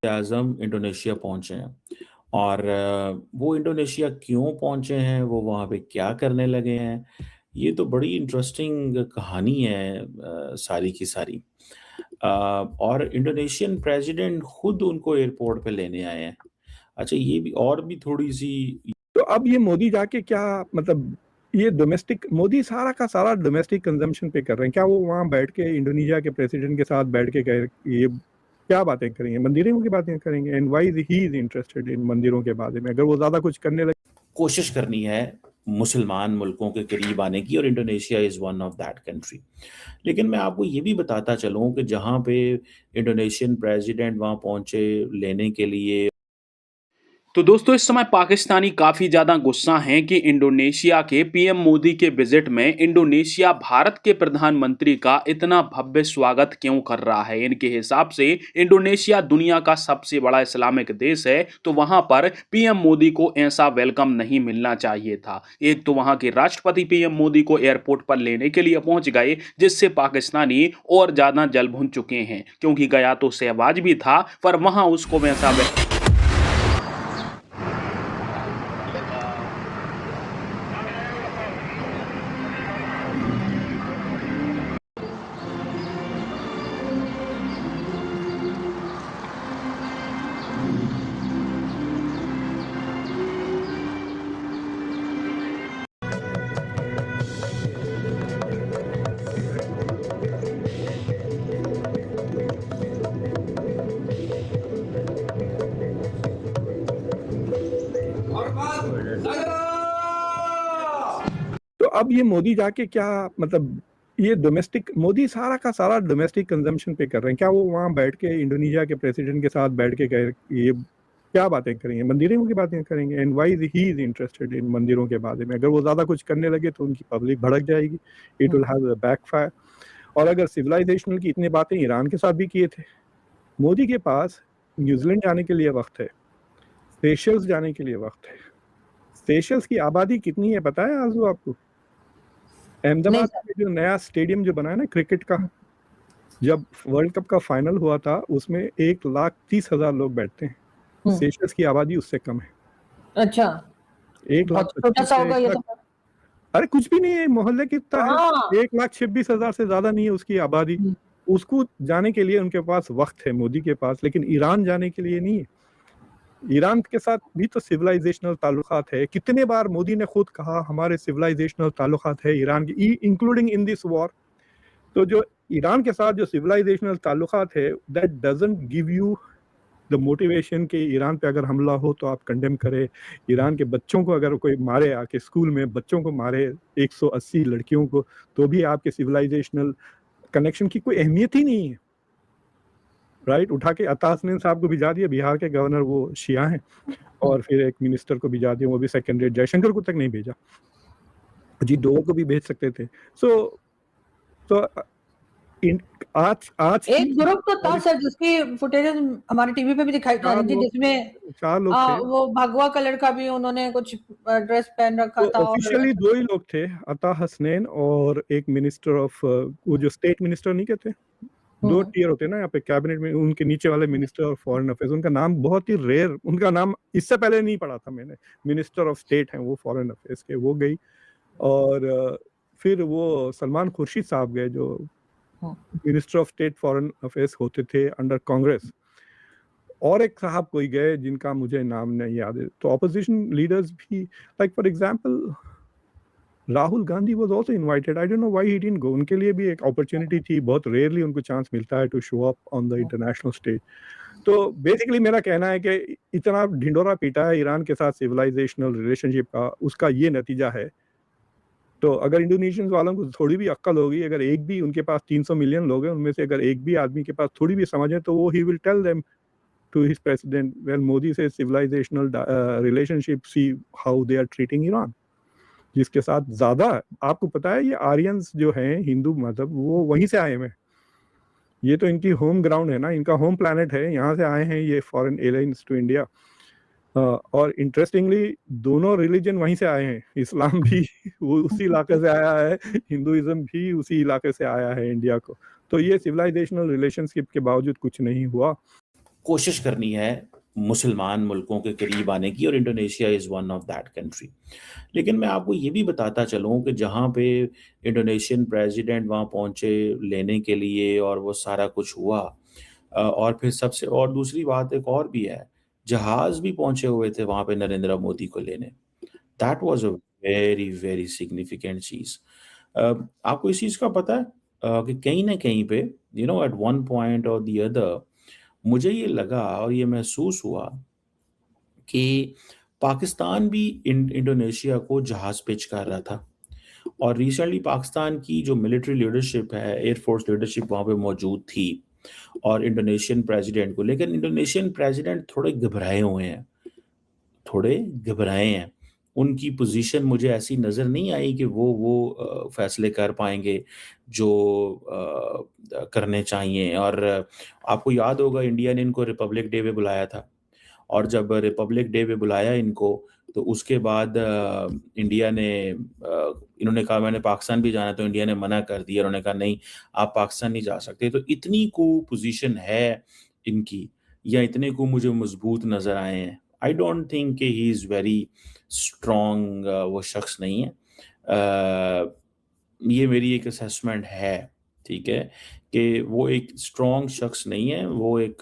आज़म Indonesia पहुँचे हैं और वो इंडोनेशिया क्यों पहुँचे हैं, वो वहाँ पे क्या करने लगे हैं, ये तो बड़ी इंटरेस्टिंग कहानी है सारी की सारी। और इंडोनेशियन प्रेसिडेंट खुद उनको एयरपोर्ट पे लेने आए हैं। अच्छा ये भी और भी थोड़ी-सी तो अब ये मोदी जाके क्या मतलब ये डोमेस्टिक मोदी सारा का सारा डोमेस्टिक कंजम्पशन पे कर रहे हैं। क्या वो वहाँ बैठ के इंडोनेशिया के प्रेसिडेंट के साथ बैठ के ये क्या बातें करेंगे? मंदिरों की बातें करेंगे and why he is interested in मंदिरों के बारे में? अगर वो ज़्यादा कुछ करने लगे कोशिश करनी है मुसलमान मुल्कों के करीब आने की और Indonesia is one of that country. लेकिन मैं आपको ये भी बताता चलूँ कि जहाँ पे इंडोनेशियन प्रेसिडेंट वहाँ पहुँचे लेने के लिए तो दोस्तों इस समय पाकिस्तानी काफी ज्यादा गुस्सा हैं कि इंडोनेशिया के पीएम मोदी के विजिट में इंडोनेशिया भारत के प्रधानमंत्री का इतना भव्य स्वागत क्यों कर रहा है। इनके हिसाब से इंडोनेशिया दुनिया का सबसे बड़ा इस्लामिक देश है, तो वहां पर पीएम मोदी को ऐसा वेलकम नहीं मिलना चाहिए था। एक तो वहां के राष्ट्रपति पीएम मोदी को एयरपोर्ट पर लेने के लिए पहुंच गए, जिससे पाकिस्तानी और ज्यादा जल भुन चुके हैं, क्योंकि गया तो शहबाज भी था पर वहां उसको वैसा तो अब ये मोदी जाके क्या मतलब ये डोमेस्टिक मोदी सारा का सारा डोमेस्टिक कंजम्पशन पे कर रहे हैं। क्या वो वहाँ बैठ के इंडोनेशिया के प्रेसिडेंट के साथ बैठ के ये क्या बातें करेंगे? मंदिरों की बातें करेंगे and why he is interested in मंदिरों के बारे में? अगर वो ज़्यादा कुछ करने लगे तो उनकी पब्लिक भड़क जाएगी, it will have a backfire. और अगर सिविलाइजेशनल की इतनी बातें ईरान के साथ भी किए थे। मोदी के पास न्यूजीलैंड जाने के लिए वक्त है, सेशल्स जाने के लिए वक्त है। सेशल्स की आबादी कितनी है पता है आजू आपको? अहमदाबाद में जो नया स्टेडियम जो बना है ना क्रिकेट का, जब वर्ल्ड कप का फाइनल हुआ था उसमें 1,30,000 लोग बैठते हैं। सेशल्स की आबादी उससे कम है। अच्छा, 1,25,000 अरे कुछ भी नहीं है, मोहल्ले कितना है, 1,26,000 से ज्यादा नहीं है उसकी आबादी। उसको जाने के लिए उनके पास वक्त है मोदी के पास, लेकिन ईरान जाने के लिए नहीं है। ईरान के साथ भी तो सिविलाइजेशनल ताल्लुकात है। कितने बार मोदी ने खुद कहा हमारे सिविलाइजेशनल ताल्लुकात है ईरान की, इंक्लूडिंग इन दिस वॉर। तो जो ईरान के साथ जो सिविलाइजेशनल ताल्लुकात है, that doesn't give you the motivation कि ईरान पे अगर हमला हो तो आप कंडेम करें। ईरान के बच्चों को अगर कोई मारे, आके स्कूल में बच्चों को मारे, 180 लड़कियों को, तो भी आपके सिविलाइजेशनल कनेक्शन की कोई अहमियत ही नहीं है। राइट, उठा के अता हसनैन साहब को भिजा दिया, बिहार के गवर्नर वो शिया हैं, और फिर एक मिनिस्टर को भिजा दिया, वो भी सेकेंड रेट, जयशंकर को तक नहीं भेजा। जी डोवर को भी भेज सकते थे। सो आज एक ग्रुप तो था सर जिसकी फुटेजेस हमारे टीवी पे भी दिखाई जा रही थी, जिसमें 4 लोग थे। वो भगवा कलर का भी उन्होंने कुछ ड्रेस पहन रखा था। ऑफिशियली 2 ही लोग थे, अता हसनैन और एक मिनिस्टर ऑफ वो जो स्टेट मिनिस्टर नहीं कहते, 2 टियर होते हैं ना यहाँ पे कैबिनेट में, उनके नीचे वाले मिनिस्टर ऑफ फॉरेन अफेयर्स। उनका नाम बहुत ही रेयर, उनका नाम इससे पहले नहीं पढ़ा था मैंने। मिनिस्टर ऑफ स्टेट हैं वो फॉरेन अफेयर्स के, वो गई। और फिर वो सलमान खुर्शीद साहब गए जो minister of state foreign affairs होते थे अंडर कांग्रेस। और एक साहब कोई गए जिनका मुझे नाम नहीं याद है। तो ऑपोजिशन लीडर्स भी, like for example Rahul Gandhi was also invited. I don't know why he didn't go. उनके लिए भी एक अपॉर्चुनिटी थी, बहुत रेयरली उनको चांस मिलता है to show up on the international stage. तो बेसिकली मेरा कहना है कि इतना ढिंडोरा पीटा है ईरान के साथ सिविलाइजेशनल रिलेशनशिप का, उसका ये नतीजा है। तो अगर इंडोनेशियंस वालों को थोड़ी भी अक्ल होगी, अगर एक भी, उनके पास 300 मिलियन लोग हैं, उनमें से अगर एक भी आदमी के पास थोड़ी भी समझ है, तो वो he will tell them to his president, well Modi से civilizational relationship, see how they are treating Iran, जिसके साथ ज्यादा आपको पता है ये आर्यंस जो हैं, हिंदू मजहब, वो वहीं से आए हैं। ये तो इनकी होम ग्राउंड है ना, इनका होम प्लैनेट है, यहाँ से आए हैं ये फॉरेन एलियंस टू इंडिया। और इंटरेस्टिंगली दोनों रिलीजन वहीं से आए हैं। इस्लाम भी वो उसी इलाके से आया है, हिंदुइज्म भी उसी इलाके से आया है इंडिया को। तो ये सिविलाइजेशनल रिलेशनशिप के बावजूद कुछ नहीं हुआ। कोशिश करनी है मुसलमान मुल्कों के करीब आने की, और Indonesia is one of that country. लेकिन मैं आपको ये भी बताता चलूँ कि जहाँ पे इंडोनेशियन प्रेसिडेंट वहाँ पहुँचे लेने के लिए और वो सारा कुछ हुआ, और फिर सबसे और दूसरी बात एक और भी है, जहाज़ भी पहुँचे हुए थे वहाँ पे नरेंद्र मोदी को लेने। That was a very, very significant चीज़। आपको इस चीज़ का पता है कि कहीं न कहीं पे एट वन पॉइंट और द अदर मुझे ये लगा और ये महसूस हुआ कि पाकिस्तान भी इंडोनेशिया को जहाज़ पिच कर रहा था, और रिसेंटली पाकिस्तान की जो मिलिट्री लीडरशिप है, एयर फोर्स लीडरशिप वहाँ पे मौजूद थी और इंडोनेशियन प्रेसिडेंट को, लेकिन इंडोनेशियन प्रेसिडेंट थोड़े घबराए हैं। उनकी पोज़ीशन मुझे ऐसी नज़र नहीं आई कि वो फ़ैसले कर पाएँगे जो करने चाहिए। और आपको याद होगा इंडिया ने इनको रिपब्लिक डे पे बुलाया था, और जब रिपब्लिक डे पे बुलाया इनको, तो उसके बाद इन्होंने कहा मैंने पाकिस्तान भी जाना है, तो इंडिया ने मना कर दिया। उन्होंने कहा नहीं, आप पाकिस्तान नहीं जा सकते। तो इतनी पोज़ीशन है इनकी, या इतने मुझे मज़बूत नज़र आए हैं। आई डोंट थिंक कि ही इज़ वेरी स्ट्रॉन्ग, वो शख्स नहीं है। ये मेरी एक असेसमेंट है, ठीक है? कि वो एक स्ट्रॉन्ग शख्स नहीं है, वो एक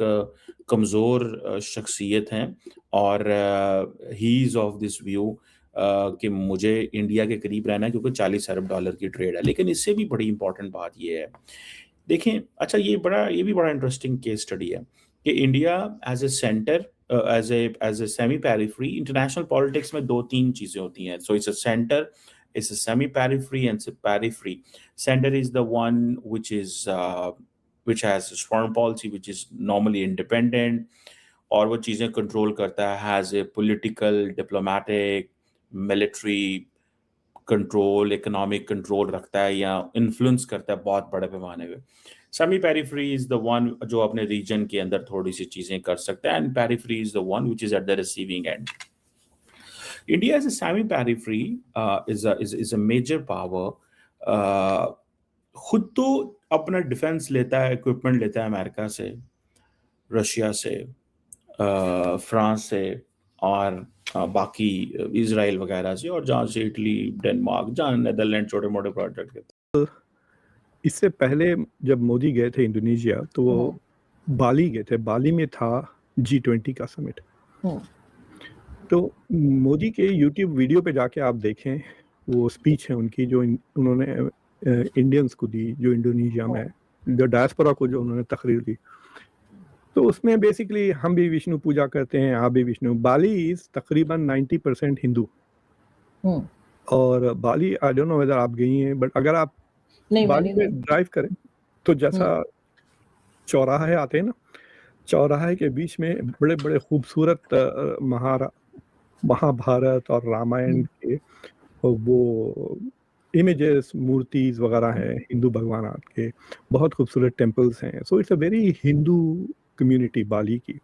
कमज़ोर शख्सियत हैं, और he is of this view कि मुझे इंडिया के करीब रहना है क्योंकि $40 अरब की ट्रेड है। लेकिन इससे भी बड़ी इम्पोर्टेंट बात ये है, देखें, अच्छा ये भी बड़ा इंटरेस्टिंग केस स्टडी है कि India as a centre, as a semi periphery, international politics में 2-3 चीज़ें होती हैं। So it's a centre, it's a semi-periphery and it's a periphery. Center is the one which has a foreign policy which is normally independent, और वो चीज़ें control करता है, has a political, diplomatic, military control, economic control रखता है या influence करता है बहुत बड़े पैमाने पे। Semi periphery is the one जो अपने रीजन के अंदर थोड़ी-सी चीज़ें कर सकता है, and periphery is the one which is at the receiving end. India as a semi-periphery is a major power. खुद तो अपना डिफेंस लेता है, इक्विपमेंट लेता है अमेरिका से, रशिया से, फ्रांस से, और बाकी इजराइल वगैरह से, और जहाँ से इटली, डेनमार्क, जहाँ नेदरलैंड छोटे-मोटे प्रोजेक्ट के। इससे पहले जब मोदी गए थे इंडोनेशिया, तो वो बाली गए थे। बाली में था G20 का समिट। तो मोदी के यूट्यूब वीडियो पे जाके आप देखें, वो स्पीच है उनकी जो उन्होंने इंडियंस को दी, जो इंडोनेशिया में जो डायस्पोरा को जो उन्होंने तकरीर दी। तो उसमें बेसिकली हम भी विष्णु पूजा करते हैं, आप भी विष्णु। बाली इज तकरीबन 90% हिंदू। और बाली, आई डोंट नो वेदर आप गई हैं, बट अगर आप बाली में ड्राइव करें तो जैसा चौराहे आते हैं ना, चौराहे के बीच में बड़े बड़े खूबसूरत महाभारत और रामायण के वो इमेजेस, मूर्तिज वगैरह हैं हिंदू भगवान के, बहुत खूबसूरत टेम्पल्स हैं। So it's a very Hindu community Bali की।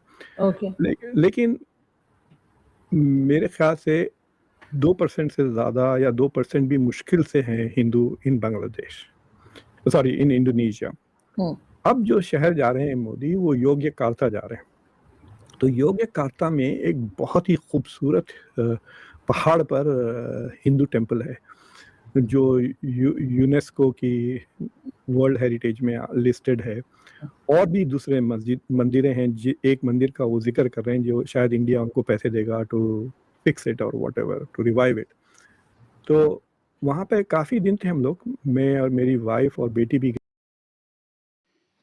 लेकिन मेरे ख्याल से 2% से ज़्यादा या 2% भी मुश्किल से हैं हिंदू इन बांग्लादेश, सॉरी इन इंडोनेशिया। अब जो शहर जा रहे हैं मोदी, वो योग्यकार्ता जा रहे हैं। तो योग्यकार्ता में एक बहुत ही खूबसूरत पहाड़ पर हिंदू टेम्पल है जो यूनेस्को की वर्ल्ड हेरिटेज में लिस्टेड है। और भी दूसरे मंदिरें हैं, एक मंदिर का वो जिक्र कर रहे हैं जो शायद इंडिया उनको पैसे देगा टू फिक्स इट और व्हाटएवर, टू रिवाइव इट। तो वहाँ पे काफ़ी दिन थे हम लोग, मैं और मेरी वाइफ और बेटी भी।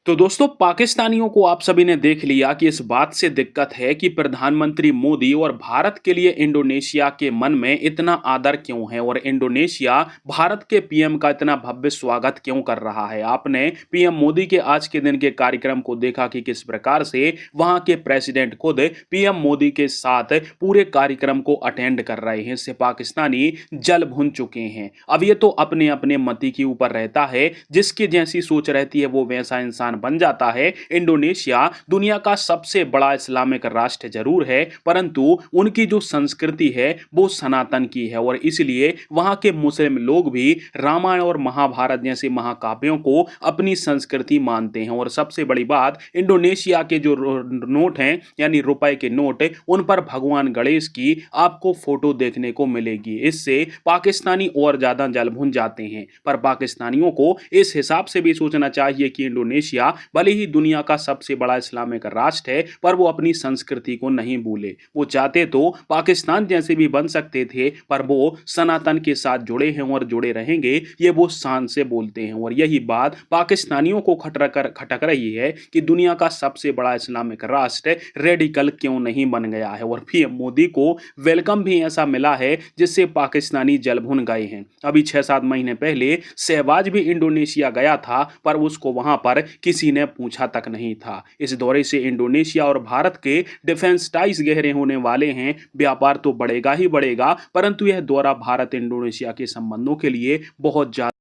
तो दोस्तों, पाकिस्तानियों को आप सभी ने देख लिया कि इस बात से दिक्कत है कि प्रधानमंत्री मोदी और भारत के लिए इंडोनेशिया के मन में इतना आदर क्यों है, और इंडोनेशिया भारत के पीएम का इतना भव्य स्वागत क्यों कर रहा है। आपने पीएम मोदी के आज के दिन के कार्यक्रम को देखा कि किस प्रकार से वहां के प्रेसिडेंट खुद पीएम मोदी के साथ पूरे कार्यक्रम को अटेंड कर रहे हैं। इससे पाकिस्तानी जल भुन चुके हैं। अब ये तो अपने अपने मति के ऊपर रहता है, जिसकी जैसी सोच रहती है वो वैसा इंसान पाकिस्तान बन जाता है, इंडोनेशिया दुनिया का सबसे बड़ा इस्लामिक राष्ट्र जरूर है, परंतु उनकी जो संस्कृति है वो सनातन की है और इसलिए वहां के मुस्लिम लोग भी रामायण और महाभारत जैसे महाकाव्यों को अपनी संस्कृति मानते हैं। और सबसे बड़ी बात, इंडोनेशिया के जो नोट हैं यानी रुपए के नोट, उन पर भगवान गणेश की आपको फोटो देखने को मिलेगी। इससे पाकिस्तानी और ज्यादा जल भुन जाते हैं। पर पाकिस्तानियों को इस हिसाब से भी सोचना चाहिए कि इंडोनेशिया भले ही दुनिया का सबसे बड़ा इस्लामिक राष्ट्र है, पर वो अपनी संस्कृति को नहीं भूले। वो चाहते तो पाकिस्तान जैसे भी बन सकते थे, पर वो सनातन के साथ जुड़े हैं और जुड़े रहेंगे, ये वो शान से बोलते हैं। और यही बात पाकिस्तानियों को खटक रही है कि दुनिया का सबसे बड़ा इस्लामिक राष्ट्र रेडिकल क्यों नहीं बन गया है। और पीएम मोदी को वेलकम भी ऐसा मिला है जिससे पाकिस्तानी जल भुन गए हैं। अभी 6-7 महीने पहले शहबाज भी इंडोनेशिया गया था, पर उसको वहां पर किसी ने पूछा तक नहीं था। इस दौरे से इंडोनेशिया और भारत के डिफेंस टाइज गहरे होने वाले हैं। व्यापार तो बढ़ेगा ही बढ़ेगा, परंतु यह दौरा भारत इंडोनेशिया के संबंधों के लिए बहुत ज्यादा